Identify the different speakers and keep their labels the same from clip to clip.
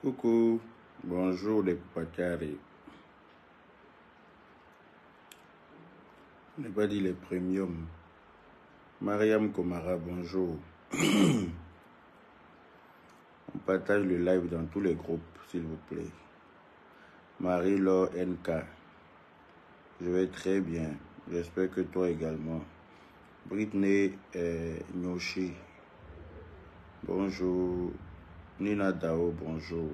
Speaker 1: Coucou, bonjour les Pacari. On n'a pas dit les premiums. Mariam Komara, bonjour. On partage le live dans tous les groupes, s'il vous plaît. Marie-Laure NK, je vais très bien. J'espère que toi également. Britney Nyoshi, bonjour. Nina Dao, bonjour.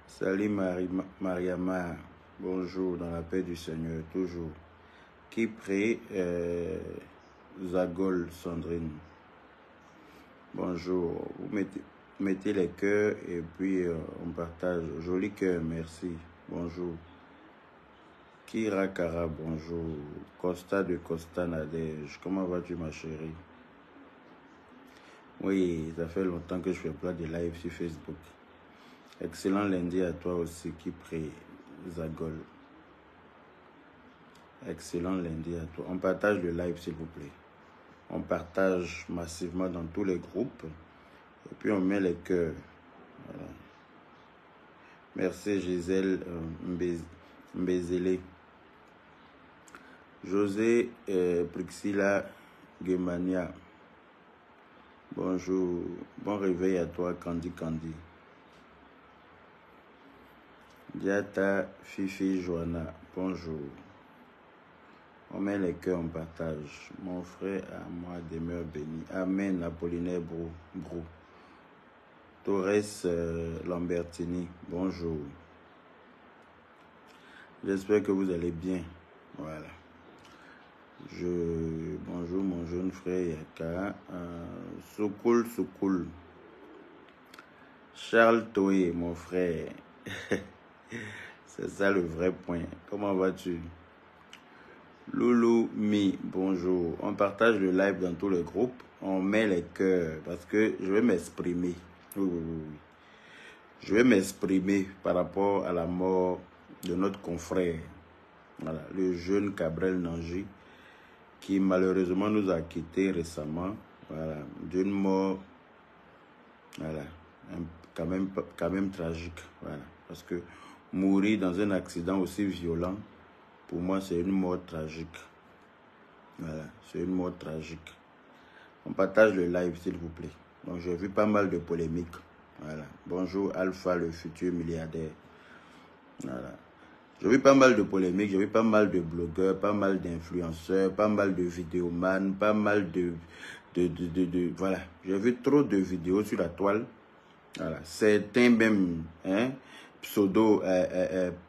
Speaker 1: Salut Mariama, bonjour, dans la paix du Seigneur, toujours. Kipré Zagol Sandrine, bonjour. Vous mettez les cœurs et puis on partage. Joli cœur, merci, bonjour. Kira Kara, bonjour. Costa de Costa Nadège, comment vas-tu ma chérie? Oui, ça fait longtemps que je fais plein de live sur Facebook. Excellent lundi à toi aussi, Kipré Zagol. Excellent lundi à toi. On partage le live, s'il vous plaît. On partage massivement dans tous les groupes. Et puis on met les cœurs. Voilà. Merci Gisèle Mbezele. José Prixila Gemania. Bonjour. Bon réveil à toi, Candy Candy. Diata Fifi Joanna. Bonjour. On met les cœurs, on partage. Mon frère à moi demeure béni. Amen. Apollinaire Brou. Torres Lambertini. Bonjour. J'espère que vous allez bien. Voilà. Bonjour mon jeune frère Yaka. Soukoul. Charles Toé, mon frère. C'est ça le vrai point. Comment vas-tu? Loulou Mi, bonjour. On partage le live dans tous les groupes. On met les cœurs parce que je vais m'exprimer. Oui. Je vais m'exprimer par rapport à la mort de notre confrère. Voilà, le jeune Cabrel Nanji qui malheureusement nous a quittés récemment. Voilà, d'une mort, voilà, quand même tragique. Voilà, parce que mourir dans un accident aussi violent, pour moi, c'est une mort tragique. Voilà, c'est une mort tragique. On partage le live, s'il vous plaît. Donc, j'ai vu pas mal de polémiques. Voilà. Bonjour, Alpha, le futur milliardaire. Voilà. J'ai vu pas mal de polémiques, j'ai vu pas mal de blogueurs, pas mal d'influenceurs, pas mal de vidéomans, pas mal de voilà. J'ai vu trop de vidéos sur la toile. Voilà. Certains même, pseudo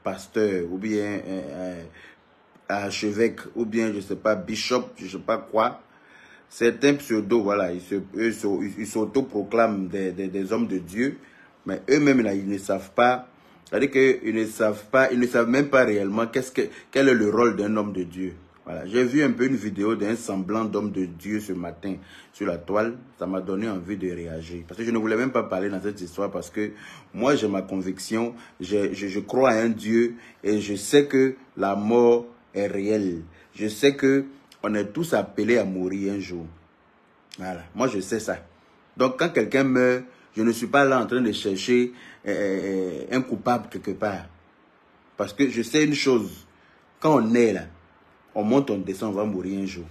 Speaker 1: pasteur ou bien archevêque ou bien je sais pas bishop, je sais pas quoi. Certains pseudo, voilà, ils s'auto-proclament des hommes de Dieu, mais eux-mêmes là, ils ne savent pas. C'est-à-dire qu'ils ne savent même pas réellement quel est le rôle d'un homme de Dieu. Voilà. J'ai vu un peu une vidéo d'un semblant d'homme de Dieu ce matin sur la toile. Ça m'a donné envie de réagir. Parce que je ne voulais même pas parler dans cette histoire parce que moi j'ai ma conviction, je crois à un Dieu et je sais que la mort est réelle. Je sais que on est tous appelés à mourir un jour. Voilà. Moi je sais ça. Donc quand quelqu'un meurt, je ne suis pas là en train de chercher un coupable quelque part. Parce que je sais une chose. Quand on est là, on monte, on descend, on va mourir un jour.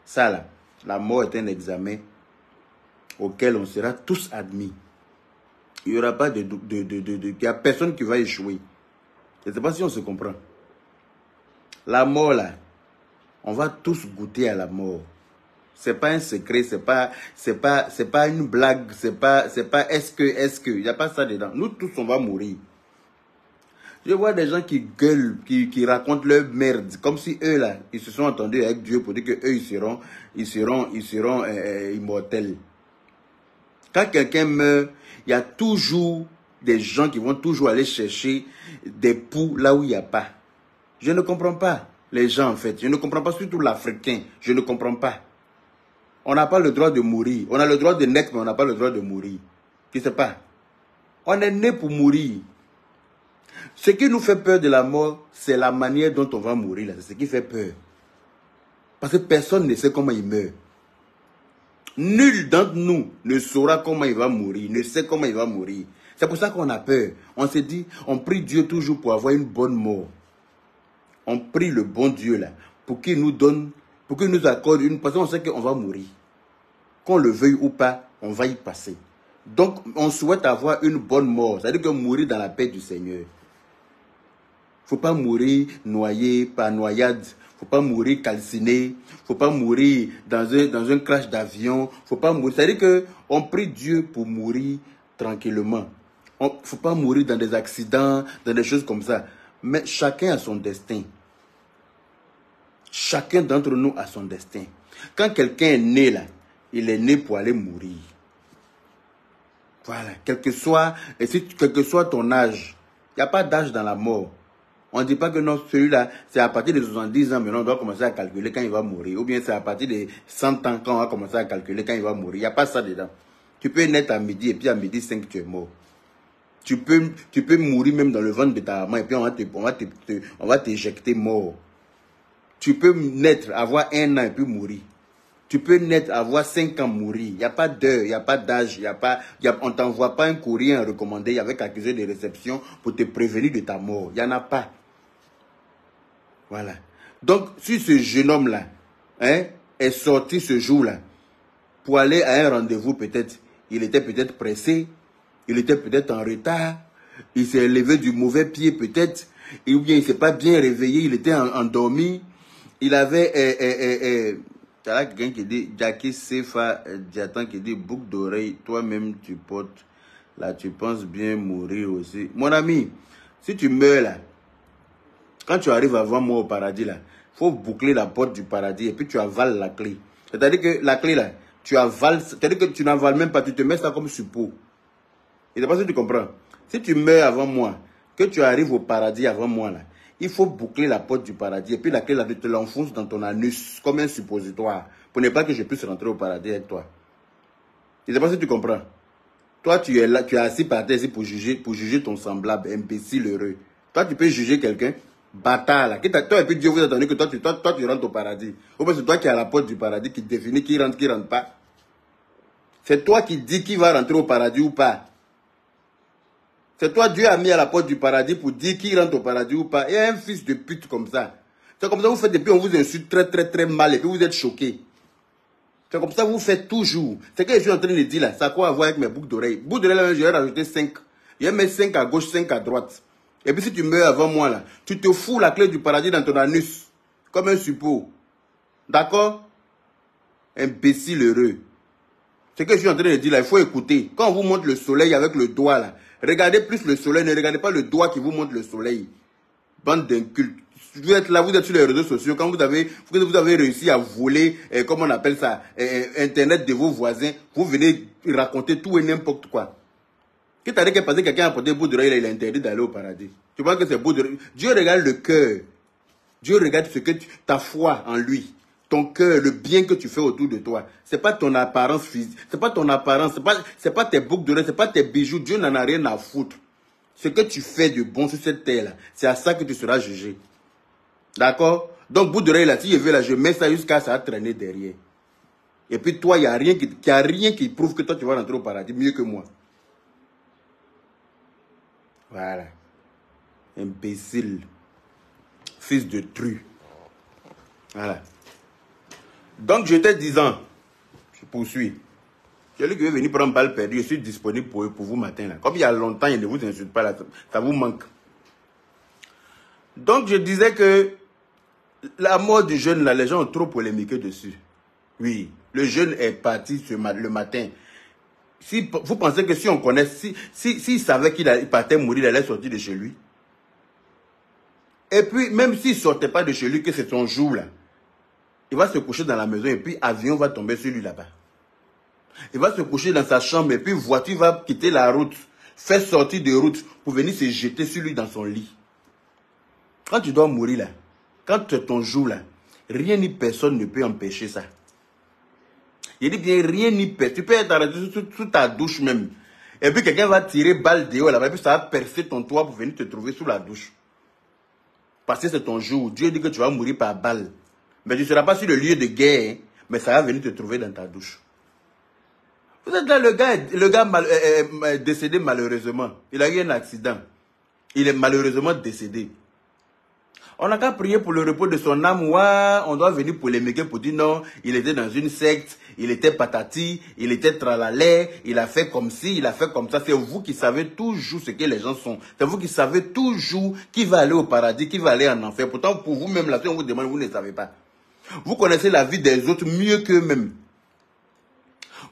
Speaker 1: Ça là, la mort est un examen auquel on sera tous admis. Il n'y aura pas il n'y a personne qui va échouer. Je ne sais pas si on se comprend. La mort là, on va tous goûter à la mort. C'est pas un secret, c'est pas une blague, c'est pas est-ce que, il n'y a pas ça dedans. Nous tous on va mourir. Je vois des gens qui gueulent, qui racontent leur merde, comme si eux là, ils se sont entendus avec Dieu pour dire que eux ils seront immortels. Quand quelqu'un meurt, il y a toujours des gens qui vont toujours aller chercher des poux là où il n'y a pas. Je ne comprends pas les gens en fait. Je ne comprends pas, surtout l'Africain. Je ne comprends pas. On n'a pas le droit de mourir. On a le droit de naître, mais on n'a pas le droit de mourir. Tu ne sais pas. On est né pour mourir. Ce qui nous fait peur de la mort, c'est la manière dont on va mourir. C'est ce qui fait peur. Parce que personne ne sait comment il meurt. Nul d'entre nous ne saura comment il va mourir, ne sait comment il va mourir. C'est pour ça qu'on a peur. On se dit, on prie Dieu toujours pour avoir une bonne mort. On prie le bon Dieu là, pour qu'il nous donne, pour qu'il nous accorde une... Parce qu'on sait qu'on va mourir. Qu'on le veuille ou pas, on va y passer. Donc, on souhaite avoir une bonne mort. C'est-à-dire que mourir dans la paix du Seigneur. Il ne faut pas mourir noyé par noyade. Il ne faut pas mourir calciné. Il ne faut pas mourir dans un crash d'avion. Il ne faut pas mourir. C'est-à-dire qu'on prie Dieu pour mourir tranquillement. Il ne faut pas mourir dans des accidents, dans des choses comme ça. Mais chacun a son destin. Chacun d'entre nous a son destin. Quand quelqu'un est né là, il est né pour aller mourir. Voilà. Quel que soit ton âge, il n'y a pas d'âge dans la mort. On ne dit pas que non, celui-là, c'est à partir de 70 ans, maintenant on doit commencer à calculer quand il va mourir. Ou bien c'est à partir de 100 ans quand on va commencer à calculer quand il va mourir. Il n'y a pas ça dedans. Tu peux naître à midi et puis à midi 5, tu es mort. Tu peux mourir même dans le ventre de ta maman et puis on va t'éjecter mort. Tu peux naître, avoir 1 an et puis mourir. Tu peux naître, avoir 5 ans, mourir. Il n'y a pas d'heure, il n'y a pas d'âge, on ne t'envoie pas un courrier recommandé avec accusé de réception pour te prévenir de ta mort. Il n'y en a pas. Voilà. Donc, si ce jeune homme-là est sorti ce jour-là pour aller à un rendez-vous, peut-être, il était peut-être pressé, il était peut-être en retard, il s'est levé du mauvais pied peut-être, ou bien il ne s'est pas bien réveillé, il était endormi, il avait... il y a quelqu'un qui dit, Jackie Sefa Diatan qui dit, boucle d'oreille, toi-même tu portes, là tu penses bien mourir aussi. Mon ami, si tu meurs là, quand tu arrives avant moi au paradis là, il faut boucler la porte du paradis et puis tu avales la clé. C'est-à-dire que la clé là, tu avales, c'est-à-dire que tu n'avales même pas, tu te mets ça comme suppôt. Et c'est pas ça que tu comprends. Si tu meurs avant moi, que tu arrives au paradis avant moi là, il faut boucler la porte du paradis et puis la clé là, tu te l'enfonces dans ton anus comme un suppositoire pour ne pas que je puisse rentrer au paradis avec toi. Et c'est pas ça que tu comprends. Toi, tu es là, tu es assis par terre ici pour juger ton semblable, imbécile heureux. Toi, tu peux juger quelqu'un, bâtard là. Toi et puis Dieu vous a donné que toi, tu rentres au paradis. Ou bien c'est toi qui es à la porte du paradis qui définit qui rentre pas. C'est toi qui dis qui va rentrer au paradis ou pas. C'est toi, Dieu a mis à la porte du paradis pour dire qui rentre au paradis ou pas. Et un fils de pute comme ça. C'est comme ça que vous faites et puis on vous insulte très très très mal et puis vous êtes choqués. C'est comme ça que vous faites toujours. C'est que je suis en train de dire là, ça a quoi à voir avec mes boucles d'oreilles. Boucles d'oreilles là, je vais rajouter 5. Je vais mettre 5 à gauche, 5 à droite. Et puis si tu meurs avant moi là, tu te fous la clé du paradis dans ton anus. Comme un suppôt. D'accord? Imbécile heureux. C'est que je suis en train de dire là, il faut écouter. Quand on vous montre le soleil avec le doigt là, regardez plus le soleil, ne regardez pas le doigt qui vous montre le soleil. Bande d'incultes. Vous êtes là, vous êtes sur les réseaux sociaux, quand vous avez réussi à voler, comment on appelle ça, Internet de vos voisins, vous venez raconter tout et n'importe quoi. Qui t'a dit que parce que quelqu'un a porté bout d'oreille, il est interdit d'aller au paradis. Tu penses que c'est bout d'oreille? Dieu regarde le cœur. Dieu regarde ce que ta foi en lui. Ton cœur, le bien que tu fais autour de toi. C'est pas ton apparence physique. C'est pas ton apparence. C'est pas tes boucles d'oreilles. C'est pas tes bijoux. Dieu n'en a rien à foutre. Ce que tu fais de bon sur cette terre-là, c'est à ça que tu seras jugé. D'accord? Donc, bout d'oreille là, si je veux là, je mets ça jusqu'à ça va traîner derrière. Et puis toi, il n'y a rien qui prouve que toi, tu vas rentrer au paradis mieux que moi. Voilà. Imbécile. Fils de tru. Voilà. Donc, j'étais 10 ans. Je poursuis. Celui qui veut venir prendre balle perdue, je suis disponible pour vous matin. Là. Comme il y a longtemps, il ne vous insulte pas. Là, ça vous manque. Donc, je disais que la mort du jeune, là, les gens ont trop polémiqué dessus. Oui, le jeune est parti le matin. Si, vous pensez que si on connaît, s'il savait qu'il partait mourir, il allait sortir de chez lui. Et puis, même s'il ne sortait pas de chez lui, que c'est son jour, là, il va se coucher dans la maison et puis avion va tomber sur lui là-bas. Il va se coucher dans sa chambre et puis voiture va quitter la route, faire sortir de route pour venir se jeter sur lui dans son lit. Quand tu dois mourir là, quand c'est ton jour là, rien ni personne ne peut empêcher ça. Il dit bien rien ni personne. Tu peux être arrêté sous ta douche même. Et puis quelqu'un va tirer balle dehors là-bas et puis ça va percer ton toit pour venir te trouver sous la douche. Parce que c'est ton jour. Dieu dit que tu vas mourir par balle. Mais tu ne seras pas sur le lieu de guerre, mais ça va venir te trouver dans ta douche. Vous êtes là, le gars décédé malheureusement. Il a eu un accident. Il est malheureusement décédé. On n'a qu'à prier pour le repos de son âme. Ouais, on doit venir polémiquer pour dire non, il était dans une secte, il était patati, il était tralalais, il a fait comme ci, il a fait comme ça. C'est vous qui savez toujours ce que les gens sont. C'est vous qui savez toujours qui va aller au paradis, qui va aller en enfer. Pourtant, pour vous-même, là, si on vous demande, vous ne savez pas. Vous connaissez la vie des autres mieux qu'eux-mêmes.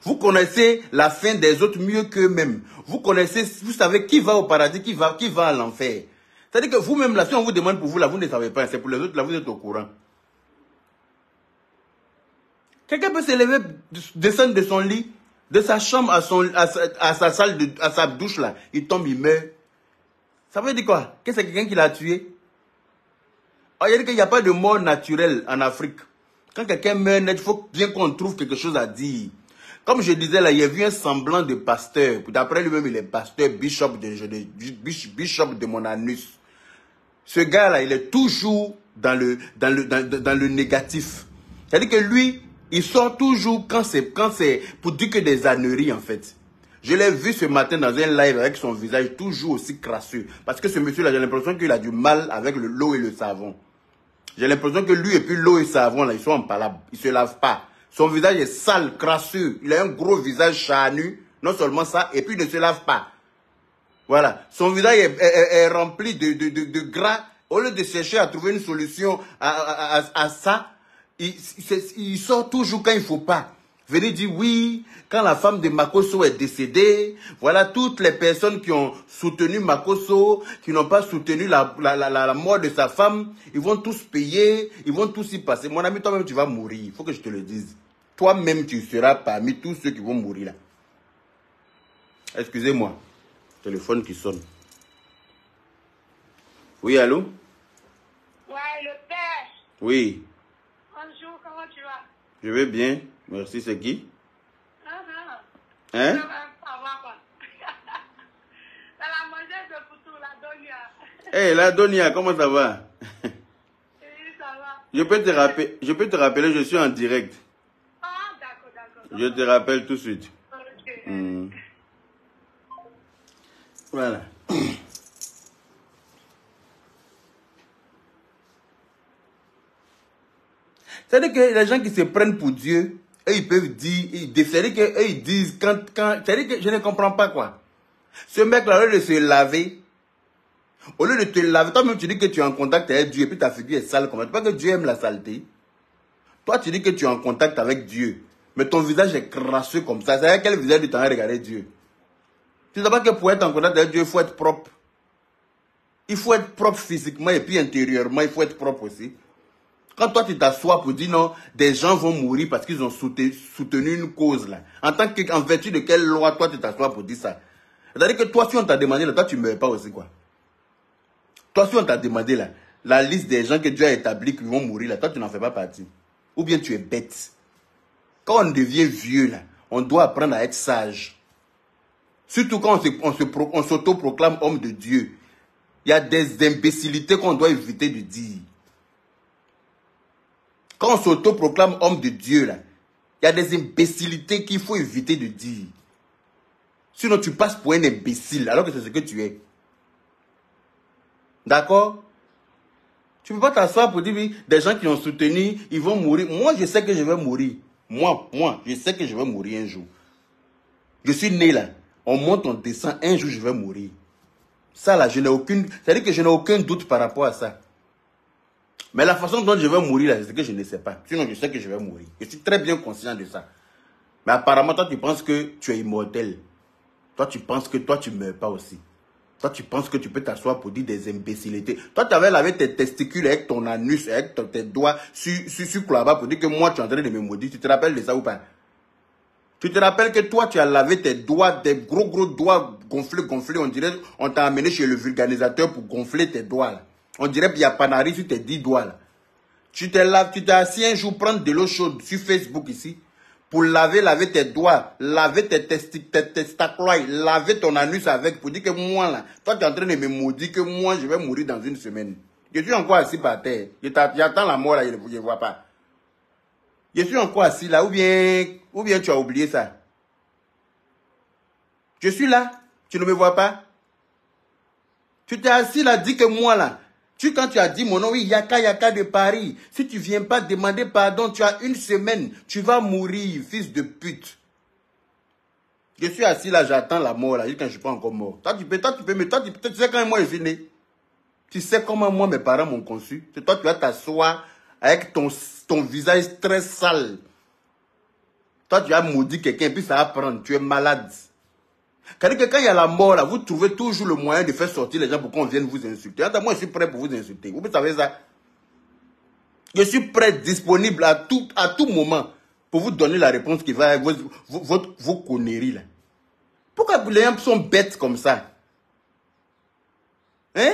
Speaker 1: Vous connaissez la fin des autres mieux qu'eux-mêmes. Vous connaissez, vous savez qui va au paradis, qui va à l'enfer. C'est-à-dire que vous-même, là, si on vous demande pour vous, là, vous ne savez pas. C'est pour les autres, là, vous êtes au courant. Quelqu'un peut s'élever, descendre de son lit, de sa chambre à sa salle, à sa douche, là. Il tombe, il meurt. Ça veut dire quoi? Que c'est quelqu'un qui l'a tué? Il y a dit qu'il n'y a pas de mort naturelle en Afrique. Quand quelqu'un meurt net, il faut bien qu'on trouve quelque chose à dire. Comme je disais là, il y a vu un semblant de pasteur. D'après lui-même, il est pasteur, bishop de mon anus. Ce gars-là, il est toujours dans le négatif. C'est-à-dire que lui, il sort toujours quand c'est pour dire que des âneries en fait. Je l'ai vu ce matin dans un live avec son visage toujours aussi crasseux. Parce que ce monsieur-là, j'ai l'impression qu'il a du mal avec l'eau et le savon. J'ai l'impression que lui et puis l'eau et le savon, là, ils sont en palabre. Ils ne se lavent pas. Son visage est sale, crasseux. Il a un gros visage charnu. Non seulement ça, et puis il ne se lave pas. Voilà. Son visage est rempli de gras. Au lieu de chercher à trouver une solution à ça, il sort toujours quand il ne faut pas. Venez dire oui, quand la femme de Makosso est décédée, voilà toutes les personnes qui ont soutenu Makosso, qui n'ont pas soutenu la mort de sa femme, ils vont tous payer, ils vont tous y passer. Mon ami, toi-même, tu vas mourir, il faut que je te le dise. Toi-même, tu seras parmi tous ceux qui vont mourir là. Excusez-moi, téléphone qui sonne. Oui, allô?
Speaker 2: Ouais, le père.
Speaker 1: Oui.
Speaker 2: Bonjour, comment tu vas?
Speaker 1: Je vais bien. Merci, c'est qui?
Speaker 2: Hein? Ça va quoi? C'est la mangeuse de Poutou, la Donia.
Speaker 1: Hé, la Donia, comment ça va?
Speaker 2: Oui, ça va.
Speaker 1: Je peux te rappeler, je suis en direct.
Speaker 2: Ah, d'accord.
Speaker 1: Je te rappelle tout de suite.
Speaker 2: Ok.
Speaker 1: Voilà. C'est-à-dire que les gens qui se prennent pour Dieu, eux, ils peuvent dire, c'est-à-dire qu'eux, ils disent, c'est-à-dire que je ne comprends pas quoi. Ce mec-là, au lieu de se laver, au lieu de te laver, toi-même tu dis que tu es en contact avec Dieu, et puis ta figure est sale comme ça. Tu sais pas que Dieu aime la saleté. Toi, tu dis que tu es en contact avec Dieu, mais ton visage est crasseux comme ça. C'est-à-dire quel visage tu t'en as regardé Dieu? Tu ne sais pas que pour être en contact avec Dieu, il faut être propre. Il faut être propre physiquement et puis intérieurement, il faut être propre aussi. Quand toi, tu t'assois pour dire non, des gens vont mourir parce qu'ils ont soutenu une cause là. En vertu de quelle loi, toi, tu t'assois pour dire ça? C'est-à-dire que toi, si on t'a demandé là, toi, tu ne meurs pas aussi quoi. Toi, si on t'a demandé là, la liste des gens que Dieu a établi qui vont mourir là, toi, tu n'en fais pas partie. Ou bien tu es bête. Quand on devient vieux là, on doit apprendre à être sage. Surtout quand on s'autoproclame homme de Dieu. Il y a des imbécilités qu'on doit éviter de dire. Quand on s'autoproclame homme de Dieu, là, il y a des imbécilités qu'il faut éviter de dire. Sinon, tu passes pour un imbécile, alors que c'est ce que tu es. D'accord? Tu ne peux pas t'asseoir pour dire, oui, des gens qui ont soutenu, ils vont mourir. Moi, je sais que je vais mourir. Moi, je sais que je vais mourir un jour. Je suis né là. On monte, on descend, un jour, je vais mourir. Ça, là, c'est-à-dire que je n'ai aucun doute par rapport à ça. Mais la façon dont je vais mourir, c'est que je ne sais pas. Sinon, je sais que je vais mourir. Je suis très bien conscient de ça. Mais apparemment, toi, tu penses que tu es immortel. Toi, tu penses que toi, tu ne meurs pas aussi. Toi, tu penses que tu peux t'asseoir pour dire des imbécilités. Toi, tu avais lavé tes testicules avec ton anus, avec tes doigts sur là-bas pour dire que moi, tu es en train de me maudire. Tu te rappelles de ça ou pas? Tu te rappelles que toi, tu as lavé tes doigts, des gros doigts gonflés. On dirait on t'a amené chez le vulganisateur pour gonfler tes doigts là. On dirait qu'il y a panari sur tes 10 doigts là. Tu t'es assis un jour prendre de l'eau chaude sur Facebook ici pour laver tes doigts, laver tes testacles, laver ton anus avec pour dire que moi là, toi tu es en train de me maudire que moi je vais mourir dans une semaine. Je suis encore assis par terre. J'attends la mort là, je ne vois pas. Je suis encore assis là ou bien tu as oublié ça. Je suis là. Tu ne me vois pas? Tu t'es assis là, dis que moi là. Quand tu as dit mon nom, oui, Yaka de Paris. Si tu ne viens pas demander pardon, tu as 1 semaine. Tu vas mourir, fils de pute. Je suis assis là, j'attends la mort là, quand je ne suis pas encore mort. Tu sais quand moi je suis né. Tu sais comment moi mes parents m'ont conçu. C'est toi, tu vas t'asseoir avec ton visage très sale. Toi, tu as maudit quelqu'un, puis ça va prendre. Tu es malade. C'est-à-dire que quand il y a la mort là, vous trouvez toujours le moyen de faire sortir les gens pour qu'on vienne vous insulter. Attends, moi je suis prêt pour vous insulter. Vous savez ça? Je suis prêt, disponible à tout moment pour vous donner la réponse qui va avec vos conneries là. Pourquoi les gens sont bêtes comme ça? Hein?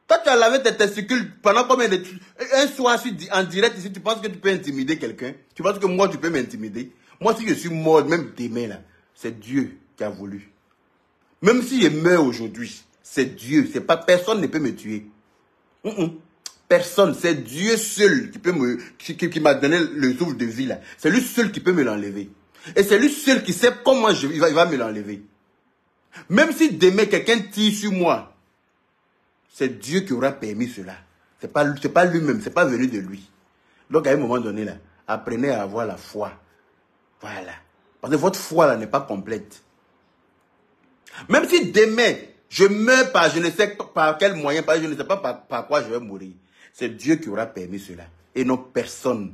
Speaker 1: Toi, tu as lavé tes testicules pendant combien de temps? Un soir, en direct ici, tu penses que tu peux intimider quelqu'un? Tu penses que moi, tu peux m'intimider? Moi, si je suis mort, même demain là, c'est Dieu qui a voulu. Même si je meurs aujourd'hui, c'est Dieu. C'est pas, personne ne peut me tuer. Personne. C'est Dieu seul qui m'a donné le souffle de vie là. C'est lui seul qui peut me l'enlever. Et c'est lui seul qui sait comment il va me l'enlever. Même si demain quelqu'un tire sur moi, c'est Dieu qui aura permis cela. C'est pas lui-même, c'est pas venu de lui. Donc à un moment donné là, apprenez à avoir la foi. Voilà. Parce que votre foi là n'est pas complète. Même si demain, je meurs par je ne sais par quel moyen, je ne sais pas par quoi je vais mourir. C'est Dieu qui aura permis cela. Et non personne.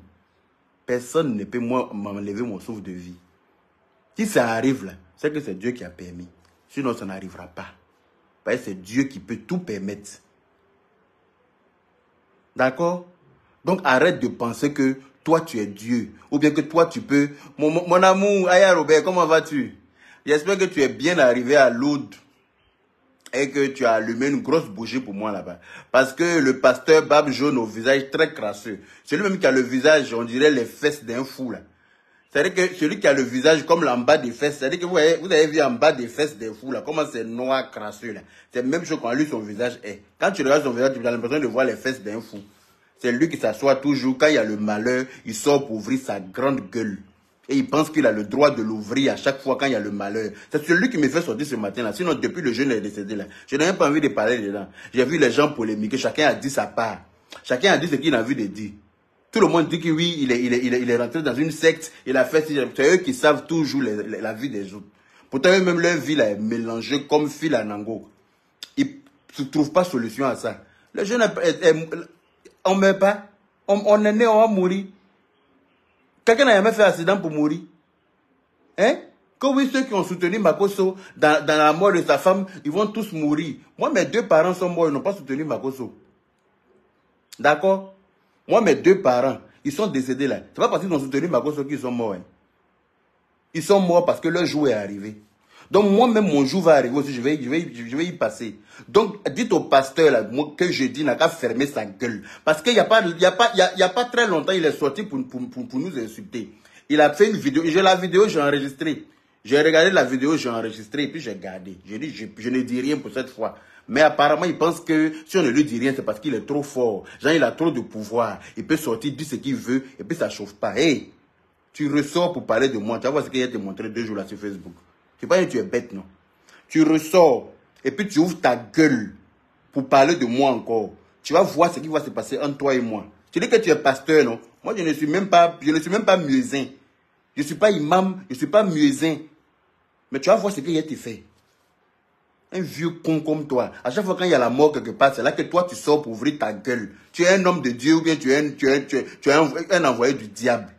Speaker 1: Personne ne peut m'enlever mon souffle de vie. Si ça arrive là, c'est que c'est Dieu qui a permis. Sinon, ça n'arrivera pas. Parce que c'est Dieu qui peut tout permettre. D'accord? Donc arrête de penser que toi tu es Dieu. Ou bien que toi tu peux... Mon amour, Aya Robert, comment vas-tu? J'espère que tu es bien arrivé à Lourdes. Et que tu as allumé une grosse bougie pour moi là-bas. Parce que le pasteur barbe jaune au visage très crasseux. Celui-même qui a le visage, on dirait les fesses d'un fou là. C'est-à-dire que celui qui a le visage comme l'en bas des fesses, c'est-à-dire que vous avez vu en bas des fesses des fous là, comment c'est noir crasseux là. C'est la même chose quand lui son visage est. Quand tu regardes son visage, tu as l'impression de voir les fesses d'un fou. C'est lui qui s'assoit toujours, quand il y a le malheur, il sort pour ouvrir sa grande gueule. Et il pense qu'il a le droit de l'ouvrir à chaque fois quand il y a le malheur. C'est celui qui me fait sortir ce matin-là. Sinon, depuis le jeune est décédé là, je n'ai même pas envie de parler dedans. J'ai vu les gens polémiquer, chacun a dit sa part. Chacun a dit ce qu'il a envie de dire. Tout le monde dit que oui, il est rentré dans une secte, il a fait... C'est eux qui savent toujours la vie des autres. Pourtant, eux-mêmes, leur vie là, est mélangée comme fil à nango. Ils ne trouvent pas solution à ça. Les jeunes, on ne meurt pas. On est né, on va mourir. Quelqu'un n'a jamais fait accident pour mourir. Hein? Que oui, ceux qui ont soutenu Makosso dans la mort de sa femme, ils vont tous mourir. Moi, mes 2 parents sont morts, ils n'ont pas soutenu Makosso. D'accord? Moi, mes 2 parents, ils sont décédés là. C'est pas parce qu'ils ont soutenu Makosso qu'ils sont morts. Hein. Ils sont morts parce que leur jour est arrivé. Donc moi-même, mon jour va arriver aussi, je vais y passer. Donc, dites au pasteur là, que je dis, n'a qu'à fermer sa gueule. Parce qu'il n'y a pas très longtemps, il est sorti pour nous insulter. Il a fait une vidéo, j'ai la vidéo, j'ai enregistré. J'ai regardé la vidéo, j'ai enregistré, et puis j'ai gardé. J'ai dit, je ne dis rien pour cette fois. Mais apparemment, il pense que si on ne lui dit rien, c'est parce qu'il est trop fort. Genre, il a trop de pouvoir. Il peut sortir, dire ce qu'il veut, et puis ça ne chauffe pas. Hey, tu ressors pour parler de moi. Tu vas voir ce qu'il a te montré 2 jours là sur Facebook. Tu ne sais pas que tu es bête, non? Tu ressors, et puis tu ouvres ta gueule pour parler de moi encore. Tu vas voir ce qui va se passer entre toi et moi. Tu dis que tu es pasteur, non? Moi, je ne suis même pas muezzin. Je ne suis pas imam, je ne suis pas muezzin. Mais tu vas voir ce qu'il a été fait. Un vieux con comme toi. À chaque fois quand il y a la mort quelque part, c'est là que toi tu sors pour ouvrir ta gueule. Tu es un homme de Dieu ou bien tu es un envoyé du diable.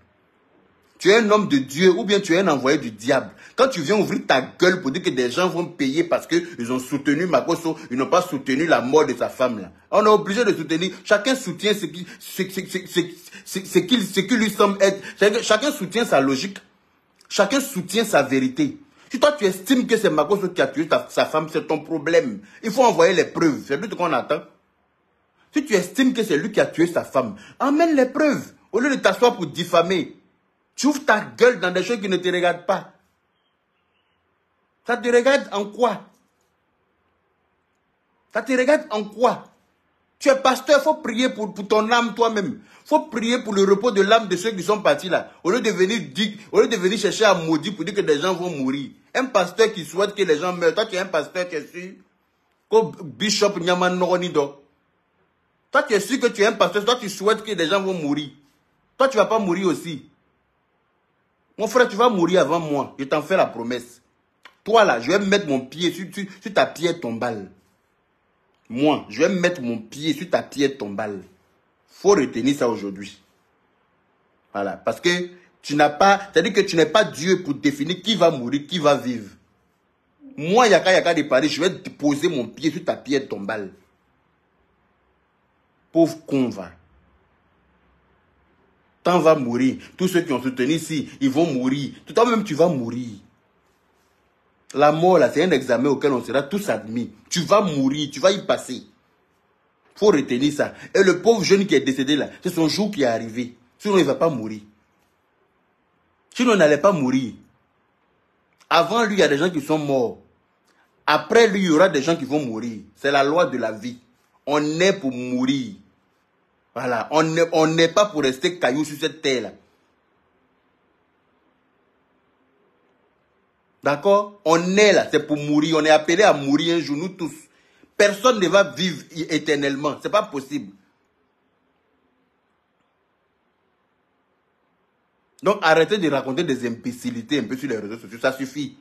Speaker 1: Tu es un homme de Dieu ou bien tu es un envoyé du diable. Quand tu viens ouvrir ta gueule pour dire que des gens vont payer parce qu'ils ont soutenu Makosso, ils n'ont pas soutenu la mort de sa femme là. On est obligé de soutenir. Chacun soutient ce qui lui semble être. Chacun soutient sa logique. Chacun soutient sa vérité. Si toi tu estimes que c'est Makosso qui a tué sa femme, c'est ton problème. Il faut envoyer les preuves. C'est tout ce qu'on attend. Si tu estimes que c'est lui qui a tué sa femme, emmène les preuves. Au lieu de t'asseoir pour diffamer, tu ouvres ta gueule dans des choses qui ne te regardent pas. Ça te regarde en quoi? Ça te regarde en quoi? Tu es pasteur, il faut prier pour ton âme toi-même. Il faut prier pour le repos de l'âme de ceux qui sont partis là. Au lieu de venir chercher à maudire pour dire que des gens vont mourir. Un pasteur qui souhaite que les gens meurent. Toi, tu es un pasteur qui est sûr que Bishop Nyaman Noronido. Toi, tu es sûr que tu es un pasteur. Toi, tu souhaites que les gens vont mourir. Toi, tu ne vas pas mourir aussi. Mon frère, tu vas mourir avant moi. Je t'en fais la promesse. Toi, là, je vais mettre mon pied sur ta pierre tombale. Moi, je vais mettre mon pied sur ta pierre tombale. Faut retenir ça aujourd'hui. Voilà. Parce que tu n'as pas, c'est-à-dire que tu n'es pas Dieu pour définir qui va mourir, qui va vivre. Moi, Yaka de Paris, je vais te poser mon pied sur ta pierre tombale. Pauvre con, va. T'en vas mourir. Tous ceux qui ont soutenu ici, ils vont mourir. Toi-même, tu vas mourir. La mort, là, c'est un examen auquel on sera tous admis. Tu vas mourir, tu vas y passer. Il faut retenir ça. Et le pauvre jeune qui est décédé là, c'est son jour qui est arrivé. Sinon, il ne va pas mourir. Sinon, il n'allait pas mourir. Avant lui, il y a des gens qui sont morts. Après lui, il y aura des gens qui vont mourir. C'est la loi de la vie. On est pour mourir. Voilà. On n'est pas pour rester caillou sur cette terre-là. D'accord? On est là, c'est pour mourir. On est appelé à mourir un jour, nous tous. Personne ne va vivre éternellement. Ce n'est pas possible. Donc arrêtez de raconter des imbécilités un peu sur les réseaux sociaux. Ça suffit.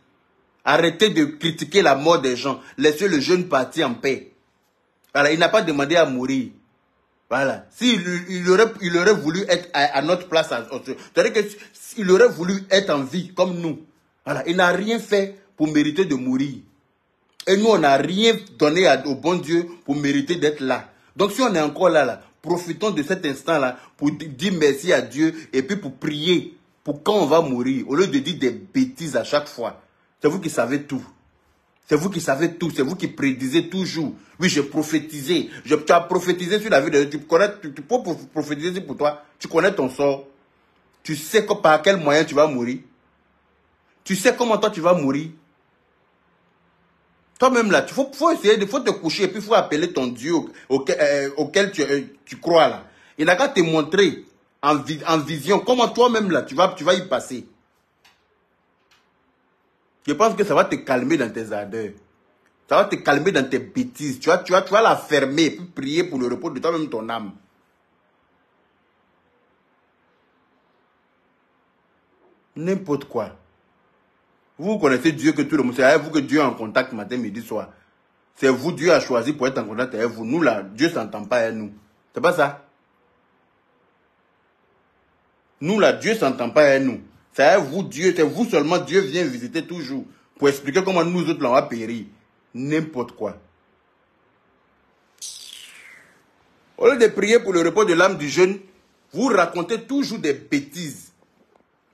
Speaker 1: Arrêtez de critiquer la mort des gens. Laissez le jeune partir en paix. Voilà, il n'a pas demandé à mourir. Voilà. S'il il aurait voulu être à notre place, c'est-à-dire qu'il aurait voulu être en vie comme nous. Voilà. Il n'a rien fait pour mériter de mourir. Et nous, on n'a rien donné au bon Dieu pour mériter d'être là. Donc si on est encore là, profitons de cet instant-là pour dire merci à Dieu et puis pour prier pour quand on va mourir, au lieu de dire des bêtises à chaque fois. C'est vous qui savez tout. C'est vous qui savez tout. C'est vous qui prédisez toujours. Oui, j'ai prophétisé. Tu as prophétisé sur la vie de Dieu. Tu peux prophétiser pour toi. Tu connais ton sort. Tu sais par quel moyen tu vas mourir. Tu sais comment toi tu vas mourir. Toi-même là, faut te coucher et puis il faut appeler ton Dieu auquel tu crois là. Il n'a qu'à te montrer en vision comment toi-même là, tu vas y passer. Je pense que ça va te calmer dans tes ardeurs. Ça va te calmer dans tes bêtises. Tu vas la fermer et puis prier pour le repos de toi-même ton âme. N'importe quoi. Vous connaissez Dieu que tout le monde. C'est avec vous que Dieu est en contact matin, midi, soir. C'est vous, Dieu a choisi pour être en contact avec vous. Nous là, Dieu ne s'entend pas avec nous. C'est pas ça. Nous là, Dieu ne s'entend pas avec nous. C'est avec vous, Dieu. C'est vous seulement, Dieu vient visiter toujours. Pour expliquer comment nous autres là, on va périr. N'importe quoi. Au lieu de prier pour le repos de l'âme du jeune, vous racontez toujours des bêtises.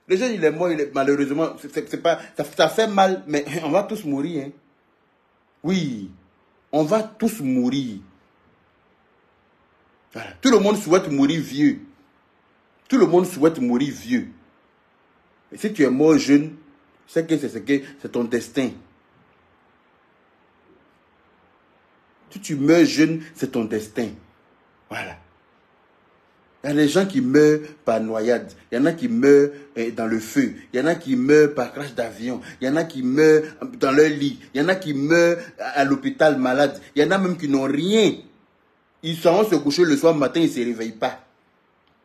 Speaker 1: Le jeune, il est mort, malheureusement, c'est pas, ça fait mal, mais on va tous mourir. Hein. Oui, on va tous mourir. Voilà. Tout le monde souhaite mourir vieux. Tout le monde souhaite mourir vieux. Et si tu es mort jeune, c'est ton destin. Si tu meurs jeune, c'est ton destin. Voilà. Il y a des gens qui meurent par noyade. Il y en a qui meurent dans le feu. Il y en a qui meurent par crash d'avion. Il y en a qui meurent dans leur lit. Il y en a qui meurent à l'hôpital malade. Il y en a même qui n'ont rien. Ils vont se coucher le soir matin, ils ne se réveillent pas.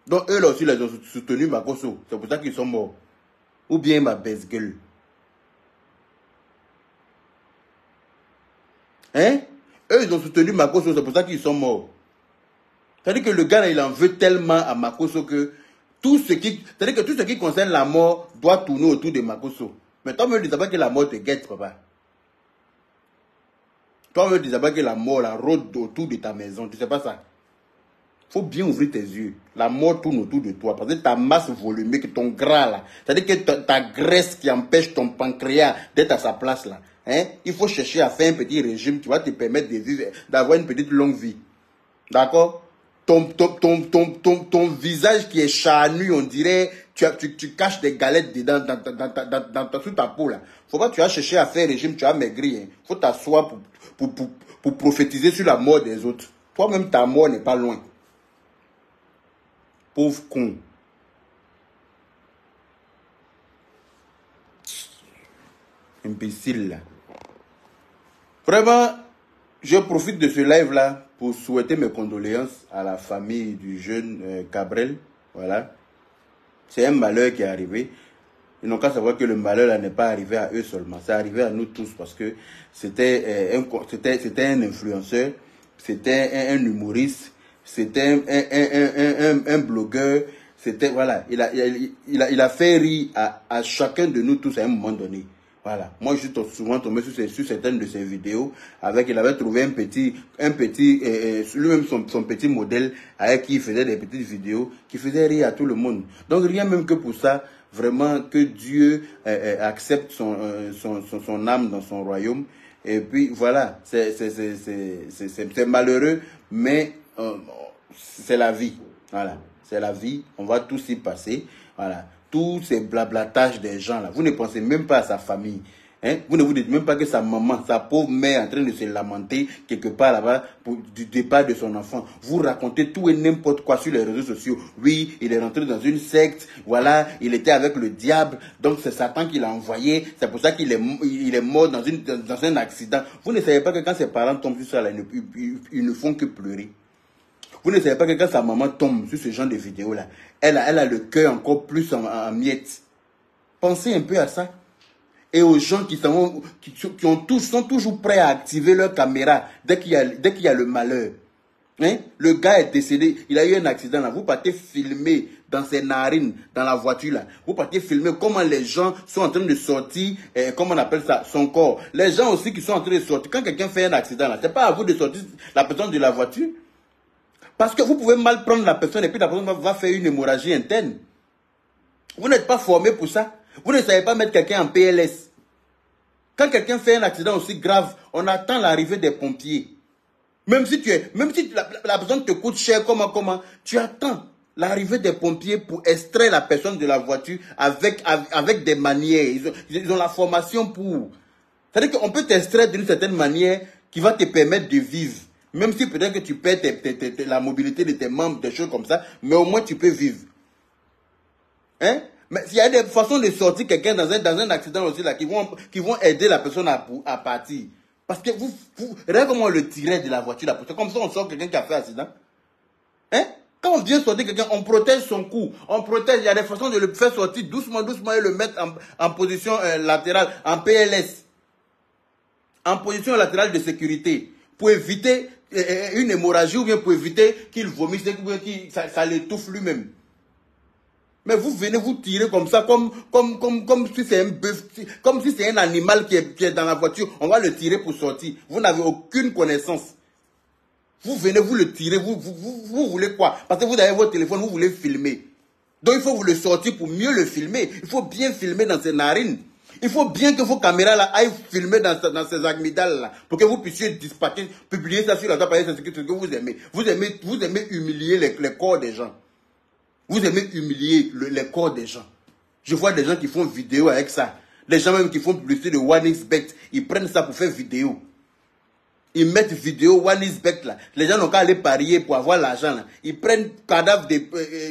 Speaker 1: Donc eux là aussi, ils ont soutenu Makosso. C'est pour ça qu'ils sont morts. Ou bien ma baisse-gueule. Hein? Eux, ils ont soutenu Makosso, c'est pour ça qu'ils sont morts. C'est-à-dire que le gars, là, il en veut tellement à Makosso que c'est-à-dire que tout ce qui concerne la mort doit tourner autour de Makosso. Mais toi-même, tu ne sais pas que la mort te guette, papa. Toi-même, tu ne sais pas que la mort, la rôde autour de ta maison. Tu ne sais pas ça. Il faut bien ouvrir tes yeux. La mort tourne autour de toi. Parce que ta masse volumique, ton gras, là, c'est-à-dire que ta graisse qui empêche ton pancréas d'être à sa place, là. Hein? Il faut chercher à faire un petit régime qui va te permettre de vivre, d'avoir une petite longue vie. D'accord? Ton visage qui est charnu, on dirait, tu caches des galettes dedans, sous ta peau, là. Faut pas que tu vas chercher à faire régime, tu vas maigrir. Hein. Faut t'asseoir pour prophétiser sur la mort des autres. Toi-même, ta mort n'est pas loin. Pauvre con. Imbécile, là. Vraiment, je profite de ce live-là pour souhaiter mes condoléances à la famille du jeune Cabrel. Voilà. C'est un malheur qui est arrivé. Ils n'ont qu'à savoir que le malheur là n'est pas arrivé à eux seulement. C'est arrivé à nous tous parce que c'était un influenceur, c'était un humoriste, c'était un blogueur. C'était, voilà, il a fait rire à chacun de nous tous à un moment donné. Voilà. Moi, je suis souvent tombé sur certaines de ses vidéos. Il avait trouvé lui-même son petit modèle avec qui il faisait des petites vidéos qui faisaient rire à tout le monde. Donc, rien même que pour ça, vraiment que Dieu accepte son âme dans son royaume. Et puis, voilà, c'est malheureux, mais c'est la vie. Voilà. C'est la vie, on va tous y passer. Voilà. Tous ces blablatages des gens là. Vous ne pensez même pas à sa famille. Hein? Vous ne vous dites même pas que sa maman, sa pauvre mère est en train de se lamenter quelque part là-bas du départ de son enfant. Vous racontez tout et n'importe quoi sur les réseaux sociaux. Oui, il est rentré dans une secte. Voilà, il était avec le diable. Donc c'est Satan qui l'a envoyé. C'est pour ça qu'il est mort dans un accident. Vous ne savez pas que quand ses parents tombent sur ça là, ils ne font que pleurer. Vous ne savez pas que quand sa maman tombe sur ce genre de vidéo-là, elle a le cœur encore plus en miettes. Pensez un peu à ça. Et aux gens sont toujours prêts à activer leur caméra dès qu'il y a le malheur. Hein? Le gars est décédé, il a eu un accident là. Vous partez filmer dans ses narines, dans la voiture là. Vous partez filmer comment les gens sont en train de sortir, comment on appelle ça, son corps. Les gens aussi qui sont en train de sortir. Quand quelqu'un fait un accident là, c'est pas à vous de sortir la personne de la voiture. Parce que vous pouvez mal prendre la personne et puis la personne va faire une hémorragie interne. Vous n'êtes pas formé pour ça. Vous ne savez pas mettre quelqu'un en PLS. Quand quelqu'un fait un accident aussi grave, on attend l'arrivée des pompiers. Même si la personne te coûte cher, comment, tu attends l'arrivée des pompiers pour extraire la personne de la voiture avec des manières. Ils ont la formation pour. C'est-à-dire qu'on peut t'extraire d'une certaine manière qui va te permettre de vivre. Même si peut-être que tu perds la mobilité de tes membres, des choses comme ça, mais au moins tu peux vivre. Hein? Mais il y a des façons de sortir quelqu'un dans un accident aussi là, qui vont aider la personne à partir. Parce que regardez comment on le tirait de la voiture là. C'est comme ça on sort quelqu'un qui a fait accident. Hein? Quand on vient sortir quelqu'un, on protège son cou. On protège, il y a des façons de le faire sortir doucement et le mettre en position latérale, en PLS. En position latérale de sécurité. Pour éviter une hémorragie ou bien pour éviter qu'il vomisse, ça l'étouffe lui-même. Mais vous venez vous tirer comme ça, comme si c'est un bœuf, comme si c'est un animal qui est dans la voiture. On va le tirer pour sortir. Vous n'avez aucune connaissance. Vous venez, vous le tirez, vous voulez quoi? Parce que vous avez votre téléphone, vous voulez filmer. Donc il faut vous le sortir pour mieux le filmer. Il faut bien filmer dans ses narines. Il faut bien que vos caméras là aillent filmer dans ces amygdales là, pour que vous puissiez dispatcher, publier ça sur la table, c'est ce que vous aimez. Vous aimez humilier les corps des gens. Vous aimez humilier les corps des gens. Je vois des gens qui font vidéo avec ça. Les gens même qui font publicité de OneXBet, ils prennent ça pour faire vidéo. Ils mettent vidéo OneXBet là. Les gens n'ont qu'à aller parier pour avoir l'argent là. Ils prennent cadavres de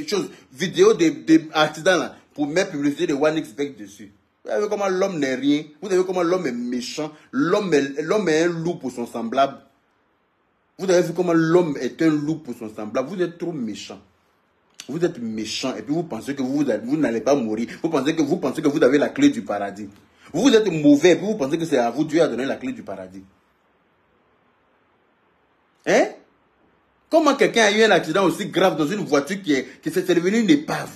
Speaker 1: choses, vidéo d'accidents là, pour mettre publicité de OneXBet dessus. Vous savez comment l'homme n'est rien. Vous savez comment l'homme est méchant. L'homme est un loup pour son semblable. Vous avez vu comment l'homme est un loup pour son semblable. Vous êtes trop méchant. Vous êtes méchant et puis vous pensez que vous n'allez pas mourir. Vous pensez que vous avez la clé du paradis. Vous êtes mauvais et puis vous pensez que c'est à vous Dieu a donné la clé du paradis. Hein? Comment quelqu'un a eu un accident aussi grave dans une voiture qui s'est devenu une épave?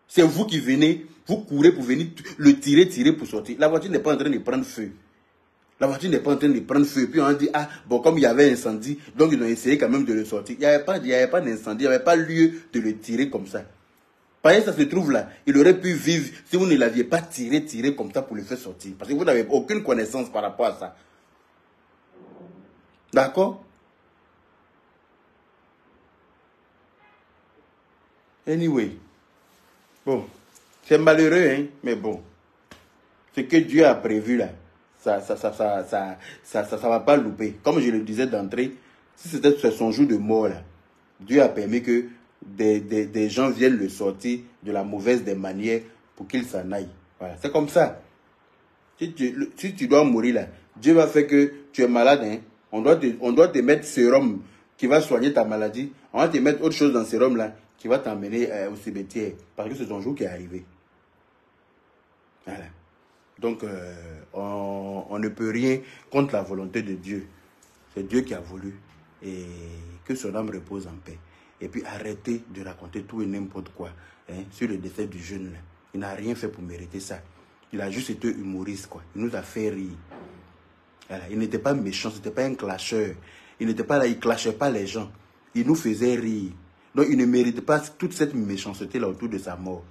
Speaker 1: C'est vous qui venez, vous courez pour venir le tirer pour sortir. La voiture n'est pas en train de prendre feu. La voiture n'est pas en train de prendre feu. Puis on a dit, ah, bon, comme il y avait un incendie, donc ils ont essayé quand même de le sortir. Il n'y avait pas d'incendie, il n'y avait pas lieu de le tirer comme ça. Parce que ça se trouve là, il aurait pu vivre si vous ne l'aviez pas tiré comme ça pour le faire sortir. Parce que vous n'avez aucune connaissance par rapport à ça. D'accord? Anyway. Bon. C'est malheureux, hein, mais bon. Ce que Dieu a prévu là, ça va pas louper. Comme je le disais d'entrée, si c'était son jour de mort là, Dieu a permis que des gens viennent le sortir de la mauvaise des manières pour qu'il s'en aille. Voilà, c'est comme ça. Si tu dois mourir là, Dieu va faire que tu es malade. Hein? On doit te mettre sérum qui va soigner ta maladie. On va te mettre autre chose dans ce sérum là qui va t'emmener au cimetière. Parce que c'est ton jour qui est arrivé. Voilà. Donc, on ne peut rien contre la volonté de Dieu. C'est Dieu qui a voulu. Et que son âme repose en paix. Et puis arrêtez de raconter tout et n'importe quoi sur le décès du jeune là. Il n'a rien fait pour mériter ça. Il a juste été humoriste, quoi. Il nous a fait rire. Voilà. Il n'était pas méchant, ce n'était pas un clasheur. Il n'était pas là, il ne clashait pas les gens. Il nous faisait rire. Donc il ne mérite pas toute cette méchanceté là autour de sa mort.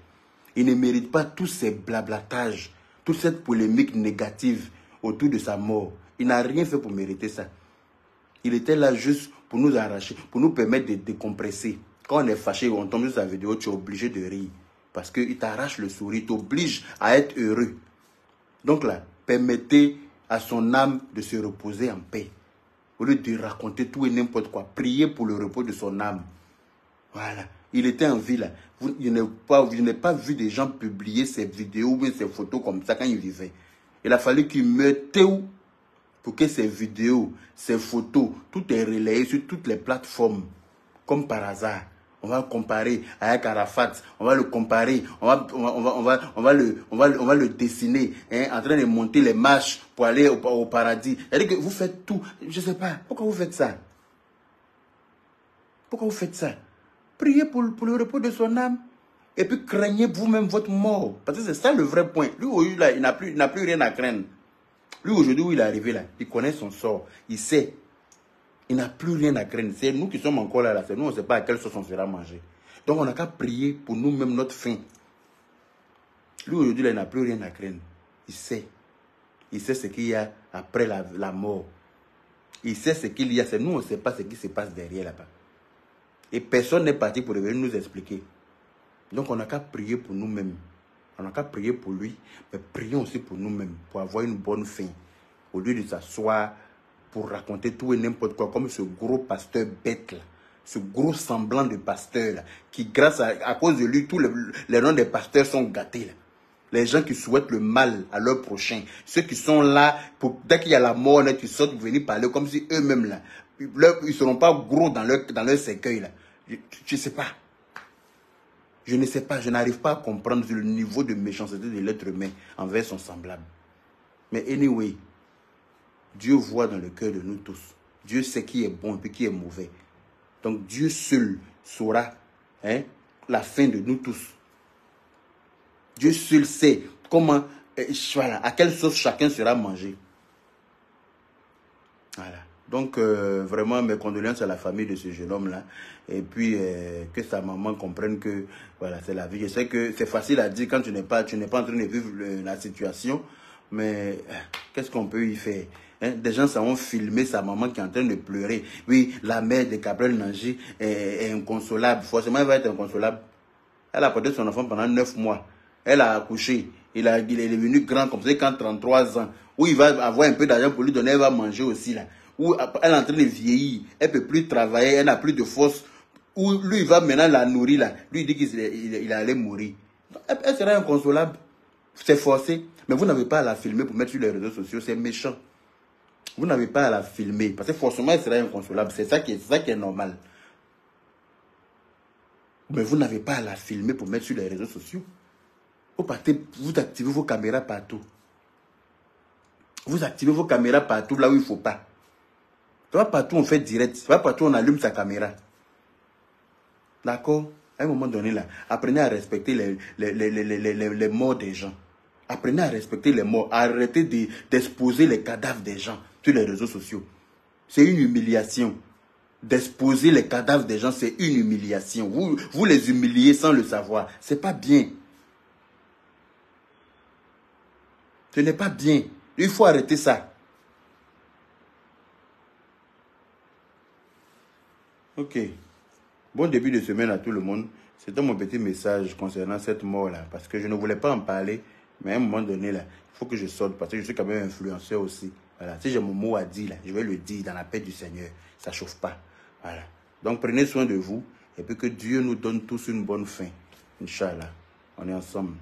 Speaker 1: Il ne mérite pas tous ces blablatages, toute cette polémique négative autour de sa mort. Il n'a rien fait pour mériter ça. Il était là juste pour nous arracher, pour nous permettre de décompresser. Quand on est fâché, on tombe sur sa vidéo, tu es obligé de rire. Parce qu'il t'arrache le sourire, il t'oblige à être heureux. Donc là, permettez à son âme de se reposer en paix. Au lieu de raconter tout et n'importe quoi, priez pour le repos de son âme. Voilà. Il était en vie là. Vous n'avez pas vu des gens publier ces vidéos ou ces photos comme ça quand il vivait. Il a fallu qu'il meure pour que ces vidéos, ces photos, tout est relayé sur toutes les plateformes. Comme par hasard. On va le comparer avec Arafat, on va le comparer, on va le dessiner, hein, en train de monter les marches pour aller au paradis. C'est-à-dire que vous faites tout. Je ne sais pas, pourquoi vous faites ça? Pourquoi vous faites ça? Priez pour le repos de son âme. Et puis craignez vous-même votre mort. Parce que c'est ça le vrai point. Lui, aujourd'hui, là, il n'a plus rien à craindre. Lui, aujourd'hui, où il est arrivé, là, il connaît son sort. Il sait. Il n'a plus rien à craindre. C'est nous qui sommes encore là. C'est nous, on ne sait pas à quelle sauce on sera mangé. Donc, on n'a qu'à prier pour nous-mêmes notre fin. Lui, aujourd'hui, là, il n'a plus rien à craindre. Il sait. Il sait ce qu'il y a après la mort. Il sait ce qu'il y a. C'est nous, on ne sait pas ce qui se passe derrière là-bas. Et personne n'est parti pour venir nous expliquer. Donc, on n'a qu'à prier pour nous-mêmes. On n'a qu'à prier pour lui, mais prions aussi pour nous-mêmes, pour avoir une bonne fin. Au lieu de s'asseoir pour raconter tout et n'importe quoi, comme ce gros pasteur bête là, ce gros semblant de pasteur là, qui grâce à cause de lui, tous les noms des pasteurs sont gâtés là. Les gens qui souhaitent le mal à leur prochain, ceux qui sont là, dès qu'il y a la mort, là, qui sortent pour venir parler comme si eux-mêmes là, ils ne seront pas gros dans leur cercueil là. Je ne sais pas. Je ne sais pas, je n'arrive pas à comprendre le niveau de méchanceté de l'être humain envers son semblable. Mais anyway, Dieu voit dans le cœur de nous tous. Dieu sait qui est bon et qui est mauvais. Donc Dieu seul saura la fin de nous tous. Dieu seul sait comment, voilà, à quelle sauce chacun sera mangé. Voilà. Donc, vraiment, mes condoléances à la famille de ce jeune homme-là. Et puis, que sa maman comprenne que, voilà, c'est la vie. Je sais que c'est facile à dire quand tu n'es pas en train de vivre la situation. Mais, qu'est-ce qu'on peut y faire? Des gens savent filmer sa maman qui est en train de pleurer. Oui, la mère de Gabriel Nangi est inconsolable. Forcément, elle va être inconsolable. Elle a porté son enfant pendant 9 mois. Elle a accouché. Il est devenu grand comme ça, quand 33 ans. Où il va avoir un peu d'argent pour lui donner, elle va manger aussi là. Où elle est en train de vieillir, elle ne peut plus travailler, elle n'a plus de force. Où lui, il va maintenant la nourrir là. Lui, il dit qu'il allait mourir. Elle sera inconsolable. C'est forcé. Mais vous n'avez pas à la filmer pour mettre sur les réseaux sociaux, c'est méchant. Vous n'avez pas à la filmer, parce que forcément, elle sera inconsolable. C'est ça qui est normal. Mais vous n'avez pas à la filmer pour mettre sur les réseaux sociaux. Vous activez vos caméras partout. Vous activez vos caméras partout là où il ne faut pas. C'est pas partout on fait direct. C'est pas partout on allume sa caméra. D'accord? À un moment donné là, apprenez à respecter les morts des gens. Apprenez à respecter les morts. Arrêtez d'exposer les cadavres des gens sur les réseaux sociaux. C'est une humiliation. D'exposer les cadavres des gens, c'est une humiliation. Vous les humiliez sans le savoir. C'est pas bien. Ce n'est pas bien. Il faut arrêter ça. Ok. Bon début de semaine à tout le monde. C'était mon petit message concernant cette mort-là. Parce que je ne voulais pas en parler. Mais à un moment donné, là, il faut que je sorte. Parce que je suis quand même influenceur aussi. Voilà. Si j'ai mon mot à dire, là, je vais le dire dans la paix du Seigneur. Ça ne chauffe pas. Voilà. Donc prenez soin de vous. Et puis que Dieu nous donne tous une bonne fin. Inch'Allah. On est ensemble.